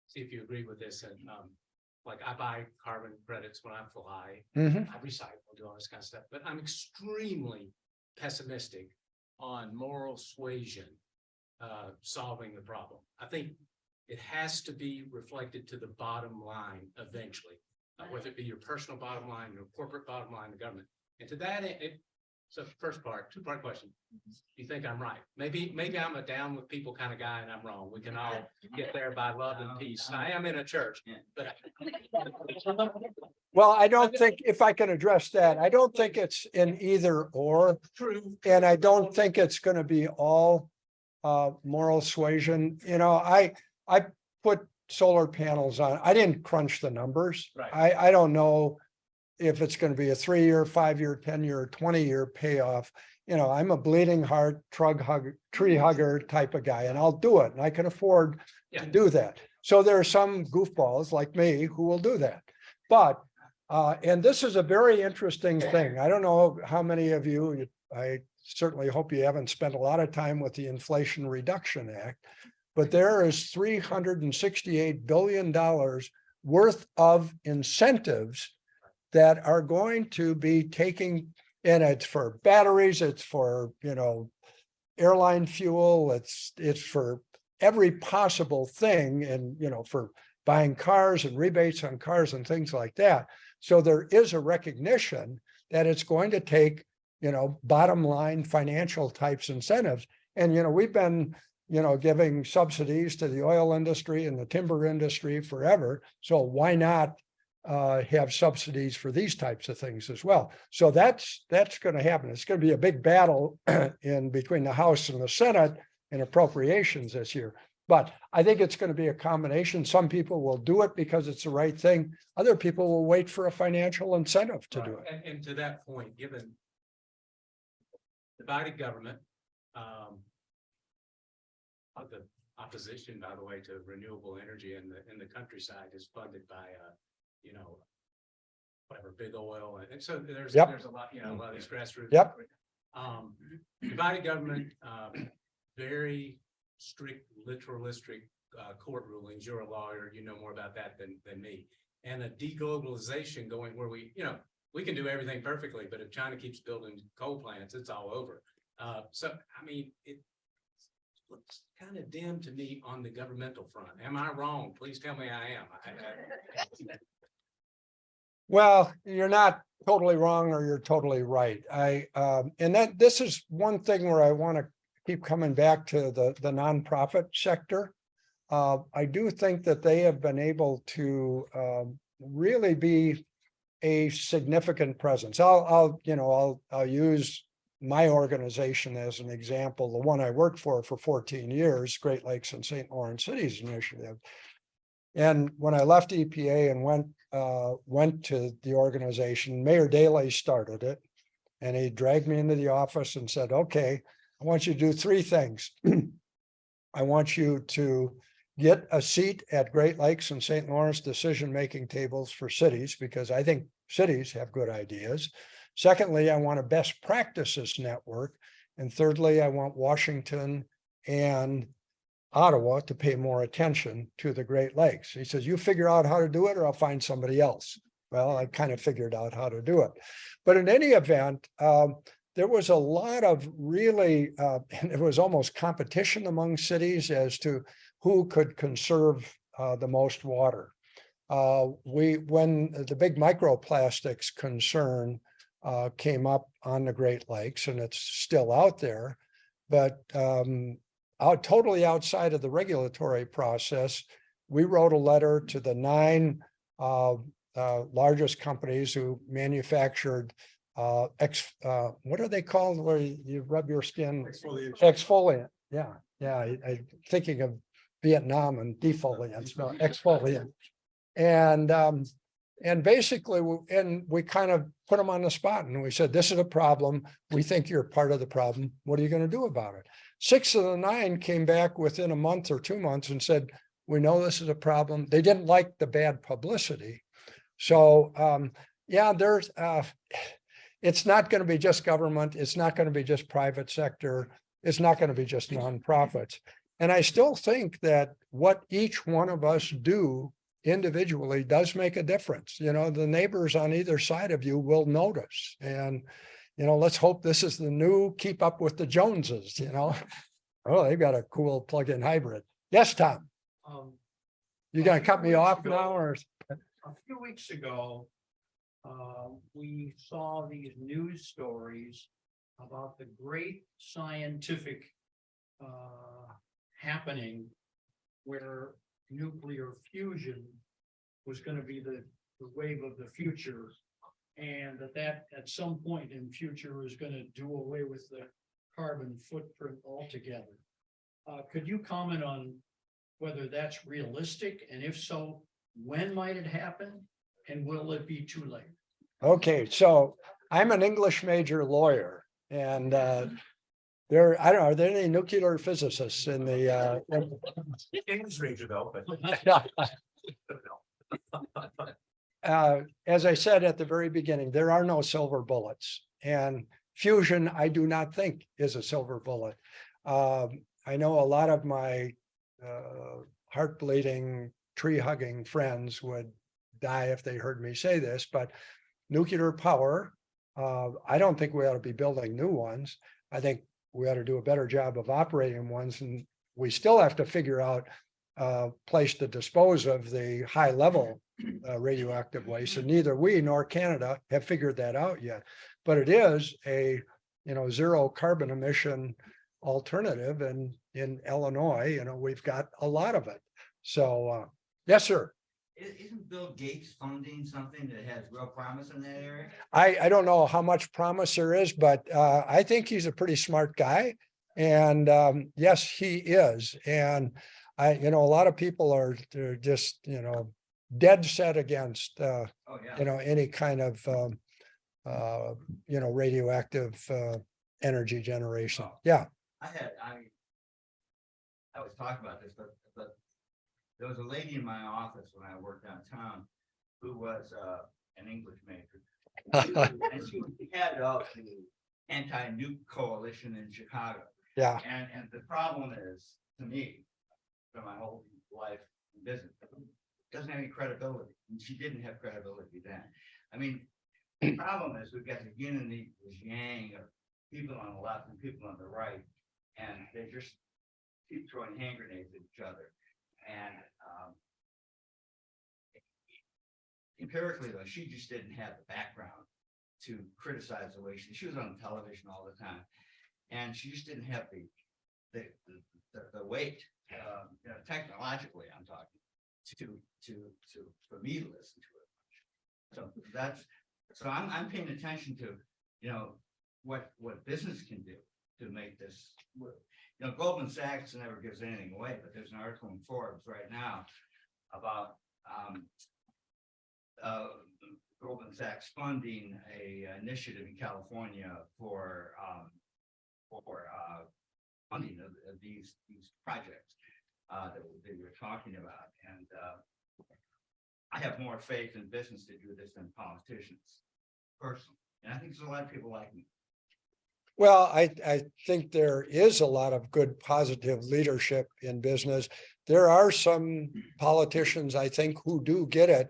Speaker 10: see if you agree with this, and like I buy carbon credits when I fly,
Speaker 4: Mhm.
Speaker 10: I recycle, do all this kind of stuff, but I'm extremely pessimistic on moral suasion solving the problem. I think it has to be reflected to the bottom line eventually, whether it be your personal bottom line, your corporate bottom line, the government. And to that end, so first part, two-part question. Do you think I'm right? Maybe I'm a down with people kind of guy and I'm wrong. We can all get there by love and peace. I am in a church, but
Speaker 4: Well, I don't think, if I can address that, I don't think it's an either or.
Speaker 10: true.
Speaker 4: And I don't think it's going to be all moral suasion. I put solar panels on. I didn't crunch the numbers.
Speaker 10: Right.
Speaker 4: I don't know if it's going to be a 3-year, 5-year, 10-year, 20-year payoff. I'm a bleeding heart tree hugger type of guy, and I'll do it. And I can afford to do that. So there are some goofballs like me who will do that. But and this is a very interesting thing. I don't know how many of you, I certainly hope you haven't spent a lot of time with the Inflation Reduction Act, but there is $368 billion worth of incentives that are going to be taking, and it's for batteries, it's for, airline fuel, it's for every possible thing, and, for buying cars and rebates on cars and things like that. So there is a recognition that it's going to take, bottom line financial types incentives. And, we've been, giving subsidies to the oil industry and the timber industry forever. So why not have subsidies for these types of things as well? So that's going to happen. It's going to be a big battle in between the House and the Senate in appropriations this year. But I think it's going to be a combination. Some people will do it because it's the right thing. Other people will wait for a financial incentive to do it.
Speaker 10: And to that point, given divided government, the opposition, by the way, to renewable energy in the countryside is funded by whatever, big oil. And so there's a lot, a lot of these grassroots.
Speaker 4: Yep.
Speaker 10: Divided government, very strict literalistic court rulings. You're a lawyer, you know more about that than me. And a deglobalization going where we can do everything perfectly, but if China keeps building coal plants, it's all over. So, I mean, it looks kind of dim to me on the governmental front. Am I wrong? Please tell me I am.
Speaker 4: Well, you're not totally wrong, or you're totally right. And this is one thing where I want to keep coming back to the nonprofit sector. I do think that they have been able to really be a significant presence. I'll use my organization as an example. The one I worked for 14 years, Great Lakes and St. Lawrence Cities Initiative. And when I left EPA and went to the organization, Mayor Daley started it, and he dragged me into the office and said, okay, I want you to do 3 things. I want you to get a seat at Great Lakes and St. Lawrence decision-making tables for cities, because I think cities have good ideas. Secondly, I want a best practices network. And thirdly, I want Washington and Ottawa to pay more attention to the Great Lakes. He says, you figure out how to do it, or I'll find somebody else. Well, I kind of figured out how to do it. But in any event, there was a lot of really, and it was almost competition among cities as to who could conserve the most water. When the big microplastics concern came up on the Great Lakes, and it's still out there, but totally outside of the regulatory process, we wrote a letter to the 9 largest companies who manufactured what are they called where you rub your skin? Exfoliant. Yeah, Yeah, I thinking of Vietnam and defoliants, no, exfoliant. And basically, we kind of put them on the spot and we said, this is a problem. We think you're part of the problem. What are you going to do about it? 6 of the 9 came back within a month or 2 months and said, we know this is a problem. They didn't like the bad publicity. So, yeah, it's not going to be just government. It's not going to be just private sector. It's not going to be just nonprofits. And I still think that what each one of us do individually does make a difference. You know, the neighbors on either side of you will notice. And, you know, let's hope this is the new keep up with the Joneses, you know. Oh, they've got a cool plug-in hybrid. Yes, Tom, you gonna cut me off now or?
Speaker 1: A few weeks ago, we saw these news stories about the great scientific happening where nuclear fusion was going to be the wave of the future, and that at some point in future is going to do away with the carbon footprint altogether. Could you comment on whether that's realistic, and if so, when might it happen, and will it be too late?
Speaker 4: Okay, so I'm an English major lawyer, and I don't know, are there any nuclear physicists in the
Speaker 9: English major though, but.
Speaker 4: as I said at the very beginning, there are no silver bullets, and fusion, I do not think is a silver bullet. I know a lot of my heart bleeding, tree hugging friends would die if they heard me say this, but nuclear power, I don't think we ought to be building new ones. I think we ought to do a better job of operating ones, and we still have to figure out a place to dispose of the high level radioactive waste, and neither we nor Canada have figured that out yet. But it is a, you know, zero carbon emission alternative, and in Illinois, you know, we've got a lot of it. So yes, sir.
Speaker 11: Isn't Bill Gates funding something that has real promise in that area?
Speaker 4: I don't know how much promise there is, but I think he's a pretty smart guy. And yes, he is. And you know, a lot of people they're just, you know, dead set against,
Speaker 11: Oh, yeah.
Speaker 4: you know, any kind of, you know, radioactive energy generation. Yeah.
Speaker 11: I was talking about this, but there was a lady in my office when I worked downtown who was an English major. And she was the head of the anti-nuke coalition in Chicago.
Speaker 4: Yeah.
Speaker 11: And the problem is, to me, for my whole life in business, doesn't have any credibility. And she didn't have credibility then. I mean, the problem is we've got the yin and the yang of people on the left and people on the right, and they just keep throwing hand grenades at each other. And empirically, though, she just didn't have the background to criticize the way she was on television all the time, and she just didn't have the weight, you know, technologically, I'm talking, for me to listen to it. So I'm paying attention to, you know, what business can do to make this work. You know, Goldman Sachs never gives anything away, but there's an article in Forbes right now about Goldman Sachs funding a initiative in California for funding of these projects that we were talking about. And I have more faith in business to do this than politicians, personally. And I think there's a lot of people like me.
Speaker 4: Well, I think there is a lot of good, positive leadership in business. There are some politicians, I think, who do get it.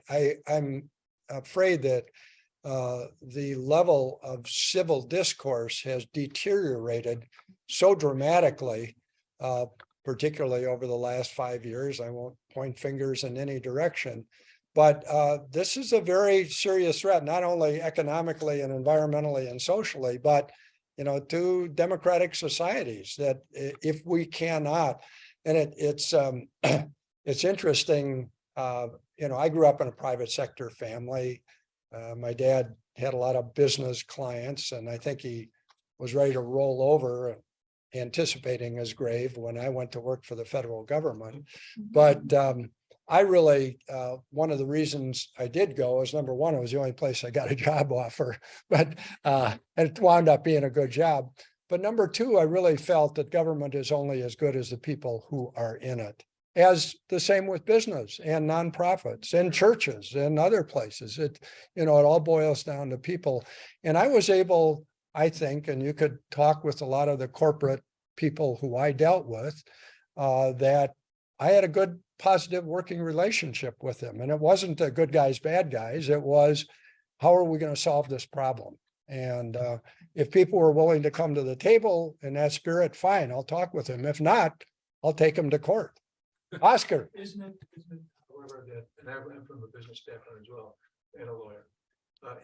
Speaker 4: I'm afraid that the level of civil discourse has deteriorated so dramatically, particularly over the last 5 years. I won't point fingers in any direction, but this is a very serious threat, not only economically and environmentally and socially, but you know, to democratic societies, that if we cannot, and it's interesting, you know, I grew up in a private sector family. My dad had a lot of business clients, and I think he was ready to roll over anticipating as grave when I went to work for the federal government. But I really, one of the reasons I did go is number one, it was the only place I got a job offer, but it wound up being a good job. But number two, I really felt that government is only as good as the people who are in it. As the same with business and nonprofits and churches and other places. It all boils down to people. And I was able, I think, and you could talk with a lot of the corporate people who I dealt with, that I had a good, positive working relationship with them. And it wasn't the good guys, bad guys. It was, how are we going to solve this problem? And if people were willing to come to the table in that spirit, fine, I'll talk with them. If not, I'll take them to court. Oscar.
Speaker 5: Isn't it, however, that, and I'm from a business background as well, and a lawyer.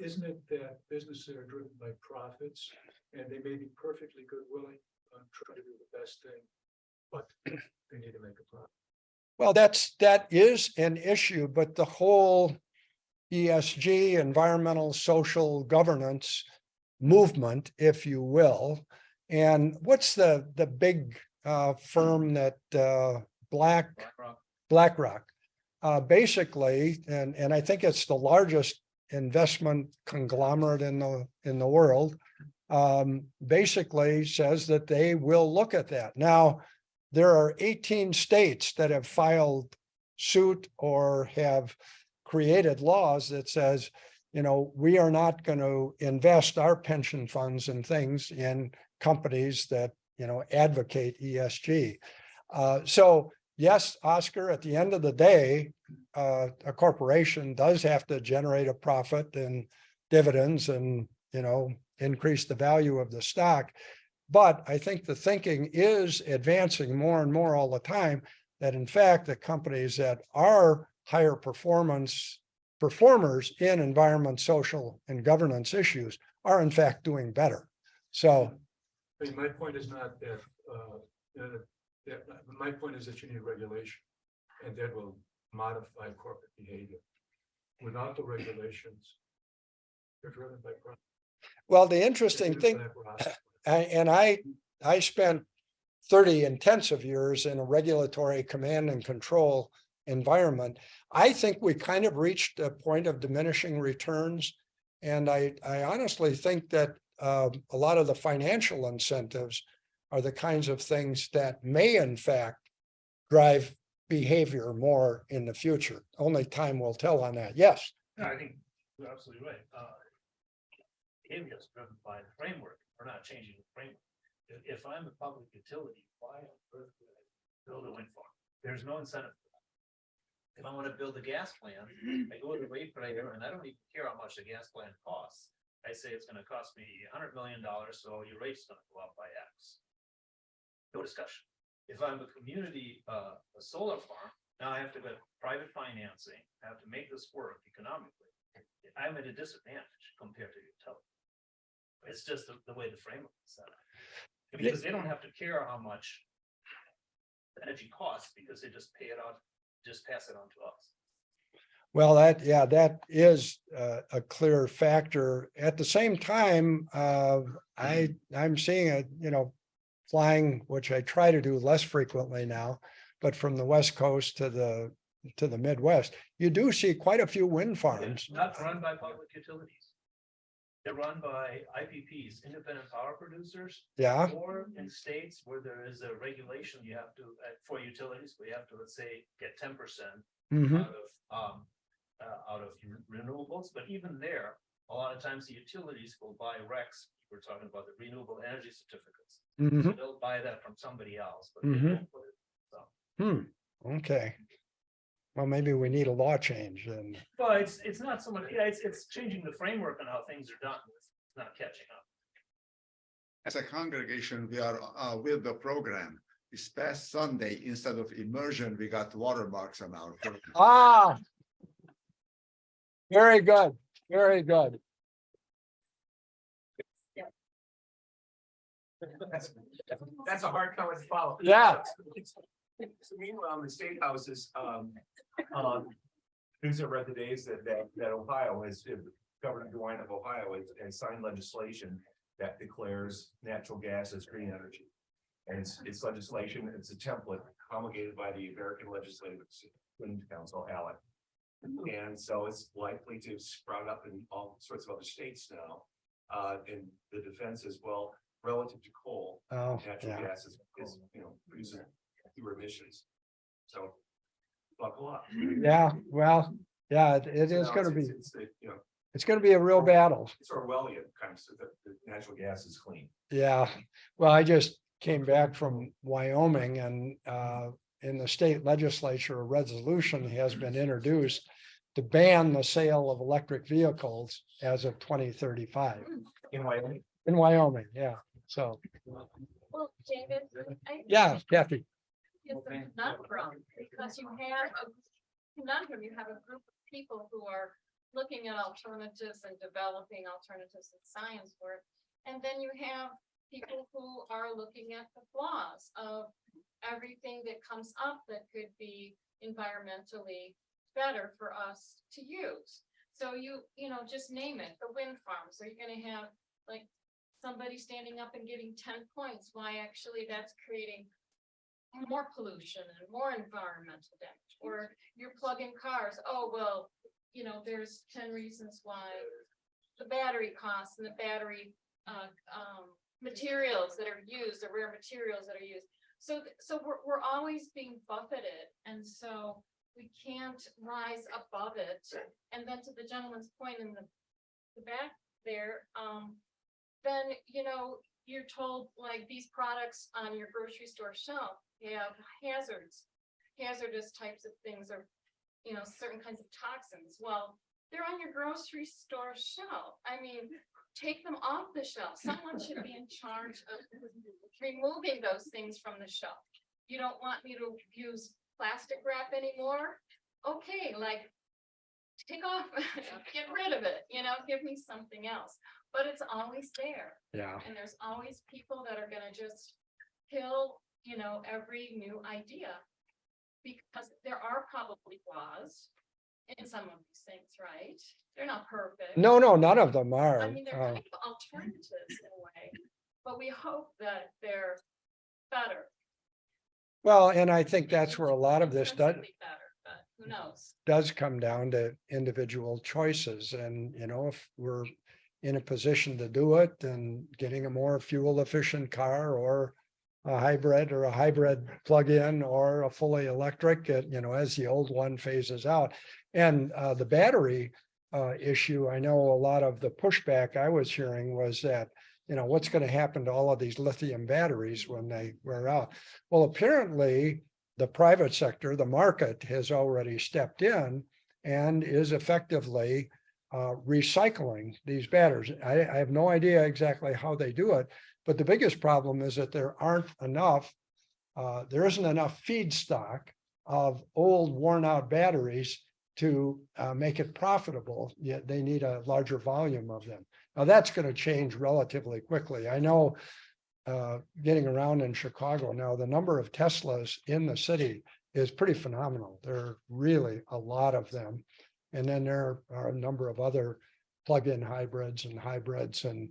Speaker 5: Isn't it that businesses are driven by profits and they may be perfectly good willing, try to do the best thing, but they need to make a profit?
Speaker 4: Well, that is an issue, but the whole ESG, environmental, social governance movement, if you will. And what's the big firm that BlackRock, basically, and I think it's the largest investment conglomerate in the world, basically says that they will look at that. Now, there are 18 states that have filed suit or have created laws that says, we are not going to invest our pension funds and things in companies that, advocate ESG. So yes, Oscar, at the end of the day, a corporation does have to generate a profit and dividends and, increase the value of the stock. But I think the thinking is advancing more and more all the time that in fact, the companies that are higher performers in environment, social, and governance issues are in fact doing better. So
Speaker 5: I mean, my point is not that, my point is that you need regulation and that will modify corporate behavior. Without the regulations, they're driven by profit.
Speaker 4: well, the interesting thing, I spent 30 intensive years in a regulatory command and control environment. I think we kind of reached a point of diminishing returns. And I honestly think that a lot of the financial incentives are the kinds of things that may in fact drive behavior more in the future. Only time will tell on that. Yes.
Speaker 12: No, I think you're absolutely right. Behavior is driven by the framework. We're not changing the framework. If I'm a public utility, why on earth would I build a wind farm? There's no incentive for that. If I want to build a gas plant, I go to the rate writer and I don't even care how much the gas plant costs. I say it's going to cost me $100 million, so your rate's going to go up by X. No discussion. If I'm a community, a solar farm, now I have to get private financing. I have to make this work economically. I'm at a disadvantage compared to utility. It's just the way the framework is set up. Because they don't have to care how much the energy costs because they just pay it out, just pass it on to us.
Speaker 4: Well, that is a clear factor. At the same time, I'm seeing it, flying, which I try to do less frequently now, but from the West Coast to the Midwest, you do see quite a few wind farms.
Speaker 12: Not run by public utilities. They're run by IPPs, independent power producers.
Speaker 4: Yeah.
Speaker 12: Or in states where there is a regulation, you have to, for utilities, we have to, let's say, get 10% out of renewables. But even there, a lot of times the utilities will buy RECs. We're talking about the renewable energy certificates. So they'll buy that from somebody else, but they don't put it. So.
Speaker 4: Okay. Well, maybe we need a law change and.
Speaker 12: Well, it's not so much, it's changing the framework on how things are done. It's not catching up.
Speaker 13: As a congregation, we are with the program. This past Sunday, instead of immersion, we got watermarks on our program.
Speaker 4: Ah, very good. Very good.
Speaker 9: That's a hard comment to follow.
Speaker 4: Yeah.
Speaker 9: So meanwhile, in the state houses, news I read the days that Ohio has, Governor DeWine of Ohio has signed legislation that declares natural gas as green energy. And it's legislation, it's a template promulgated by the American Legislative Council, ALEC. And so it's likely to sprout up in all sorts of other states now. And the defense is, well, relative to coal,
Speaker 4: Oh,
Speaker 9: natural
Speaker 4: yeah.
Speaker 9: gas is, produces fewer emissions. So buckle up.
Speaker 4: Yeah, well, yeah, it
Speaker 9: So
Speaker 4: is
Speaker 9: now
Speaker 4: gonna
Speaker 9: it's-
Speaker 4: be,
Speaker 9: It's the,
Speaker 4: it's gonna be a real battle.
Speaker 9: it's Orwellian kind of, so that the natural gas is clean.
Speaker 4: Yeah, well, I just came back from Wyoming and in the state legislature, a resolution has been introduced to ban the sale of electric vehicles as of 2035
Speaker 9: In Wyoming.
Speaker 4: in Wyoming, yeah, so,
Speaker 6: Well, David,
Speaker 4: yeah, Kathy.
Speaker 6: It's a conundrum, because you have a conundrum, you have a group of people who are looking at alternatives and developing alternatives in science work. And then you have people who are looking at the flaws of everything that comes up that could be environmentally better for us to use. So you just name it, the wind farms, are you gonna have like somebody standing up and getting 10 points, why actually that's creating more pollution and more environmental damage, or you're plugging cars, oh, well, there's 10 reasons why the battery costs and the battery materials that are used, the rare materials that are used. So we're always being buffeted, and so we can't rise above it. And then to the gentleman's point in the back there, then you're told like these products on your grocery store shelf have hazardous types of things, or certain kinds of toxins. Well, they're on your grocery store shelf. I mean, take them off the shelf. Someone should be in charge of removing those things from the shelf. You don't want me to use plastic wrap anymore? Okay, like take off, get rid of it, give me something else. But it's always there.
Speaker 4: Yeah.
Speaker 6: And there's always people that are gonna just kill, every new idea. Because there are probably flaws in some of these things, right? They're not perfect.
Speaker 4: No, none of them are.
Speaker 6: I mean, they're kind of alternatives in a way, but we hope that they're better.
Speaker 4: Well, and I think that's where a lot of this
Speaker 6: Sensibly better, but who knows?
Speaker 4: does come down to individual choices. And, if we're in a position to do it, then getting a more fuel efficient car, or a hybrid plug-in, or a fully electric, as the old one phases out. And the battery issue, I know a lot of the pushback I was hearing was that, what's going to happen to all of these lithium batteries when they wear out? Well, apparently the private sector, the market, has already stepped in and is effectively recycling these batteries. I have no idea exactly how they do it, but the biggest problem is that there isn't enough feedstock of old worn out batteries to make it profitable, yet they need a larger volume of them. Now that's going to change relatively quickly. I know getting around in Chicago now, the number of Teslas in the city is pretty phenomenal. There are really a lot of them. And then there are a number of other plug-in hybrids, and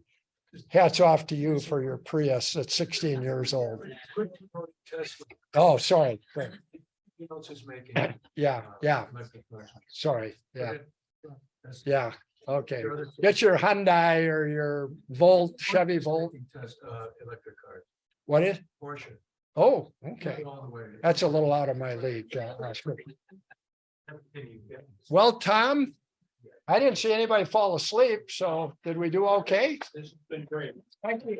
Speaker 4: hats off to you for your Prius at 16 years old. Oh, sorry. Great. Yeah. Sorry. Yeah. Okay. Get your Hyundai or your Volt, Chevy Volt. What is?
Speaker 5: Porsche.
Speaker 4: Oh, okay. That's a little out of my league. Well, Tom, I didn't see anybody fall asleep, so did we do okay?
Speaker 12: This has been great.
Speaker 4: Thank you.